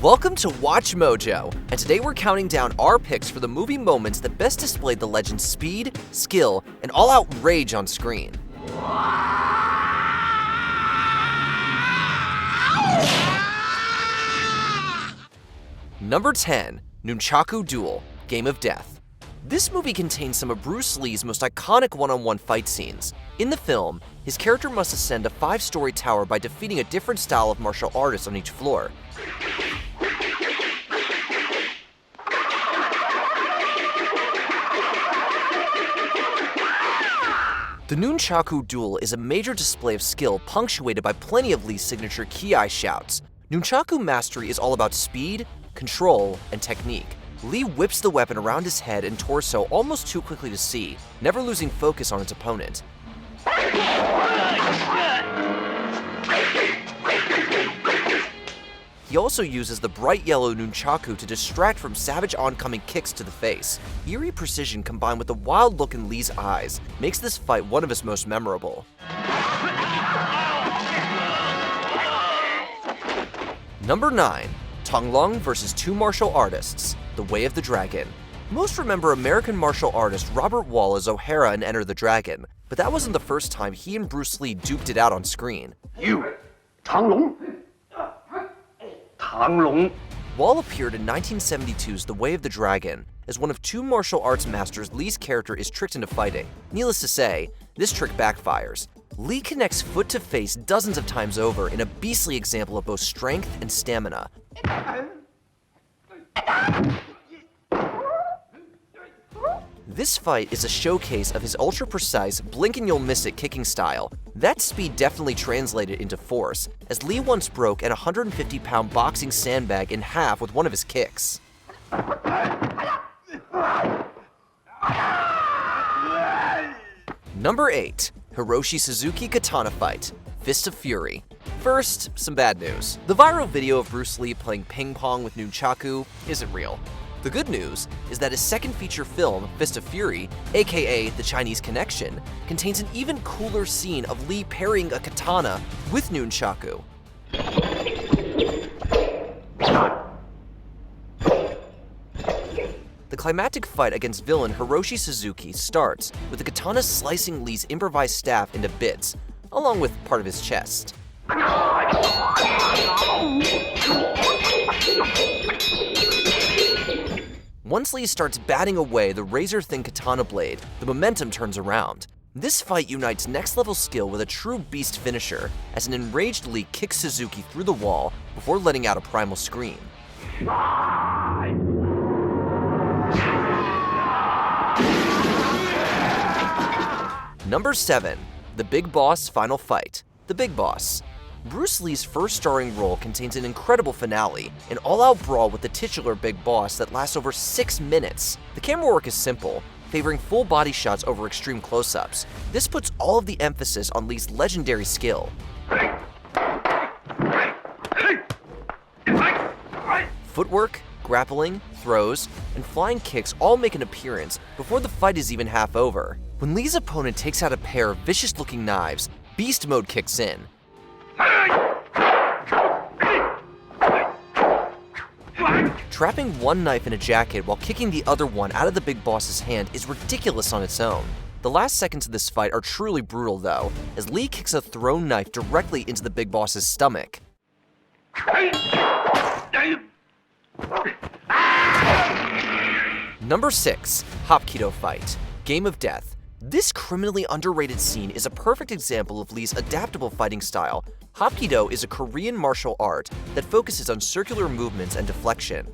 Welcome to Watch Mojo, and today we're counting down our picks for the movie moments that best displayed the legend's speed, skill, and all-out rage on screen. Number 10, Nunchaku Duel, Game of Death. This movie contains some of Bruce Lee's most iconic one-on-one fight scenes. In the film, his character must ascend a 5-story tower by defeating a different style of martial artists on each floor. The Nunchaku Duel is a major display of skill punctuated by plenty of Lee's signature ki shouts. Nunchaku mastery is all about speed, control, and technique. Lee whips the weapon around his head and torso almost too quickly to see, never losing focus on its opponent. He also uses the bright yellow Nunchaku to distract from savage oncoming kicks to the face. Eerie precision combined with the wild look in Lee's eyes makes this fight one of his most memorable. Number 9. Tong versus two martial artists, The Way of the Dragon. Most remember American martial artist Robert Wall as Sohara in Enter the Dragon, but that wasn't the first time he and Bruce Lee duked it out on screen. You, Tong. Wall appeared in 1972's The Way of the Dragon as one of two martial arts masters Lee's character is tricked into fighting. Needless to say, this trick backfires. Lee connects foot to face dozens of times over in a beastly example of both strength and stamina. This fight is a showcase of his ultra-precise, blink-and-you'll-miss-it kicking style. That speed definitely translated into force, as Lee once broke an 150-pound boxing sandbag in half with one of his kicks. Number 8. Hiroshi Suzuki Katana Fight, Fist of Fury. First, some bad news. The viral video of Bruce Lee playing ping pong with Nunchaku isn't real. The good news is that his second feature film, Fist of Fury, aka The Chinese Connection, contains an even cooler scene of Lee parrying a katana with Nunchaku. The climactic fight against villain Hiroshi Suzuki starts with the katana slicing Lee's improvised staff into bits, along with part of his chest. Once Lee starts batting away the razor-thin katana blade, the momentum turns around. This fight unites next-level skill with a true beast finisher, as an enraged Lee kicks Suzuki through the wall before letting out a primal scream. Number 7. The Big Boss Final Fight, The Big Boss. Bruce Lee's first starring role contains an incredible finale, an all-out brawl with the titular Big Boss that lasts over 6 minutes. The camera work is simple, favoring full body shots over extreme close-ups. This puts all of the emphasis on Lee's legendary skill. Footwork, grappling, throws, and flying kicks all make an appearance before the fight is even half over. When Lee's opponent takes out a pair of vicious-looking knives, beast mode kicks in. Trapping one knife in a jacket while kicking the other one out of the Big Boss's hand is ridiculous on its own. The last seconds of this fight are truly brutal though, as Lee kicks a thrown knife directly into the Big Boss's stomach. Number 6. Hapkido Fight, Game of Death. This criminally underrated scene is a perfect example of Lee's adaptable fighting style. Hapkido is a Korean martial art that focuses on circular movements and deflection.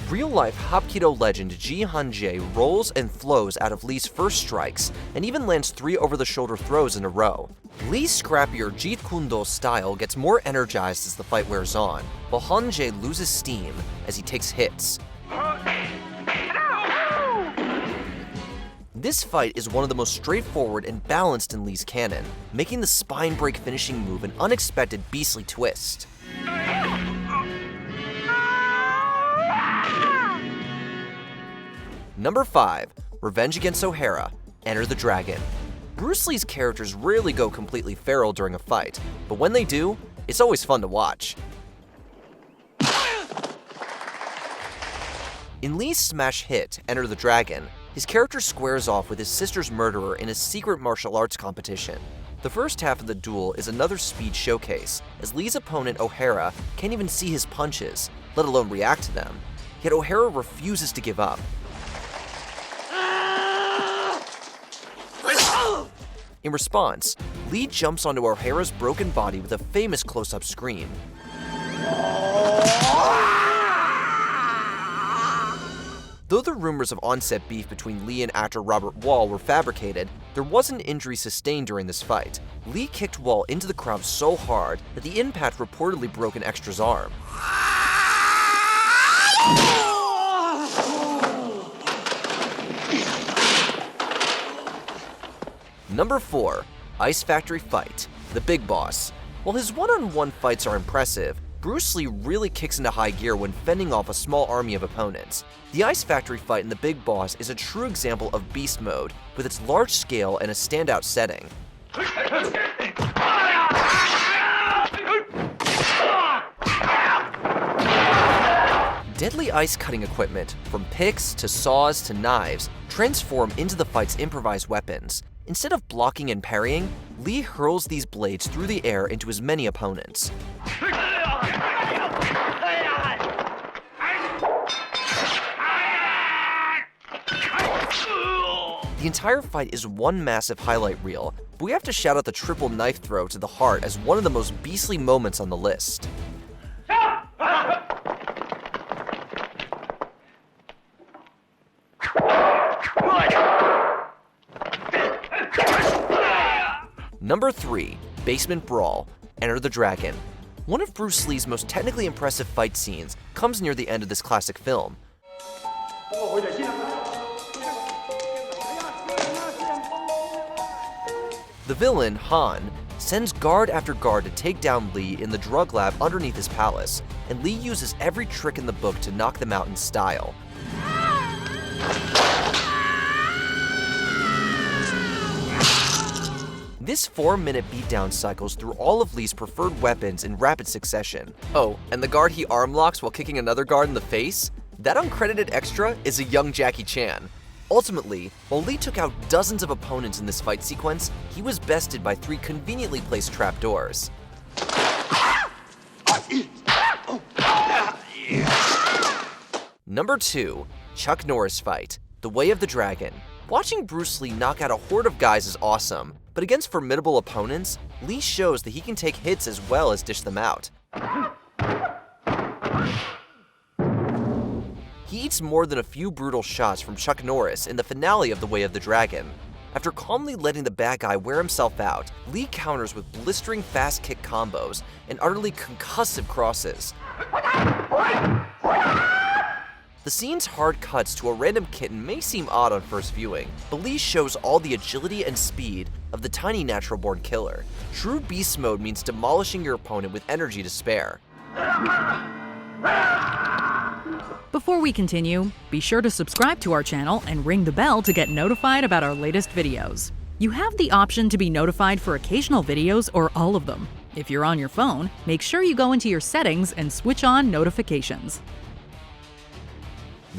Real-life Hapkido legend Ji Han-jae rolls and flows out of Lee's first strikes and even lands 3 over-the-shoulder throws in a row. Lee's scrappier Jeet Kune Do style gets more energized as the fight wears on, while Han-jae loses steam as he takes hits. This fight is one of the most straightforward and balanced in Lee's canon, making the spine-break finishing move an unexpected beastly twist. Number 5. Revenge Against Sohara, Enter the Dragon. Bruce Lee's characters rarely go completely feral during a fight, but when they do, it's always fun to watch. In Lee's smash hit, Enter the Dragon, his character squares off with his sister's murderer in a secret martial arts competition. The first half of the duel is another speed showcase, as Lee's opponent O'Hara can't even see his punches, let alone react to them. Yet O'Hara refuses to give up. In response, Lee jumps onto O'Hara's broken body with a famous close-up scream. Though the rumors of on-set beef between Lee and actor Robert Wall were fabricated, there was an injury sustained during this fight. Lee kicked Wall into the crowd so hard that the impact reportedly broke an extra's arm. Number 4. Ice Factory Fight, The Big Boss. While his one-on-one fights are impressive, Bruce Lee really kicks into high gear when fending off a small army of opponents. The Ice Factory fight in The Big Boss is a true example of beast mode, with its large scale and a standout setting. Deadly ice cutting equipment, from picks to saws to knives, transform into the fight's improvised weapons. Instead of blocking and parrying, Lee hurls these blades through the air into his many opponents. The entire fight is one massive highlight reel, but we have to shout out the triple knife throw to the heart as one of the most beastly moments on the list. Number 3. Basement Brawl, Enter the Dragon. One of Bruce Lee's most technically impressive fight scenes comes near the end of this classic film. The villain, Han, sends guard after guard to take down Lee in the drug lab underneath his palace, and Lee uses every trick in the book to knock them out in style. This 4-minute beatdown cycles through all of Lee's preferred weapons in rapid succession. Oh, and the guard he arm locks while kicking another guard in the face? That uncredited extra is a young Jackie Chan. Ultimately, while Lee took out dozens of opponents in this fight sequence, he was bested by 3 conveniently placed trapdoors. Number 2. Chuck Norris Fight, The Way of the Dragon. Watching Bruce Lee knock out a horde of guys is awesome, but against formidable opponents, Lee shows that he can take hits as well as dish them out. He eats more than a few brutal shots from Chuck Norris in the finale of The Way of the Dragon. After calmly letting the bad guy wear himself out, Lee counters with blistering fast kick combos and utterly concussive crosses. The scene's hard cuts to a random kitten may seem odd on first viewing, but Lee shows all the agility and speed of the tiny natural-born killer. True beast mode means demolishing your opponent with energy to spare. Before we continue, be sure to subscribe to our channel and ring the bell to get notified about our latest videos. You have the option to be notified for occasional videos or all of them. If you're on your phone, make sure you go into your settings and switch on notifications.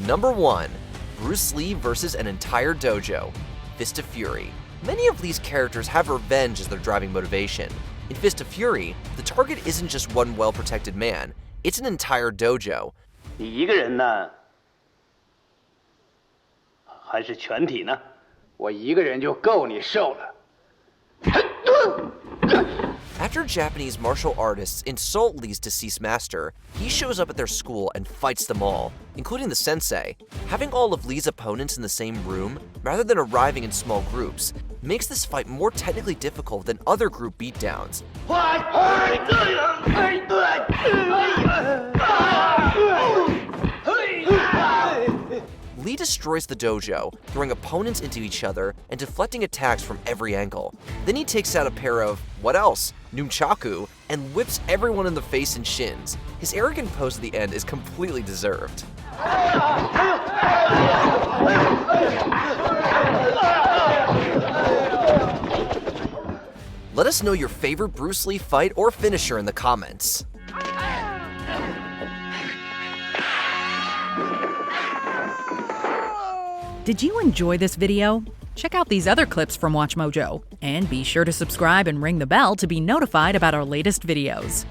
Number 1. Bruce Lee versus an entire dojo, Fist of Fury. Many of Lee's characters have revenge as their driving motivation. In Fist of Fury, the target isn't just one well-protected man, it's an entire dojo. 你一个人呢，还是全体呢？我一个人就够你受了。 After Japanese martial artists insult Lee's deceased master, he shows up at their school and fights them all, including the sensei. Having all of Lee's opponents in the same room, rather than arriving in small groups, makes this fight more technically difficult than other group beatdowns. Lee destroys the dojo, throwing opponents into each other and deflecting attacks from every angle. Then he takes out a pair of, what else, Nunchaku, and whips everyone in the face and shins. His arrogant pose at the end is completely deserved. Let us know your favorite Bruce Lee fight or finisher in the comments. Did you enjoy this video? Check out these other clips from WatchMojo, and be sure to subscribe and ring the bell to be notified about our latest videos.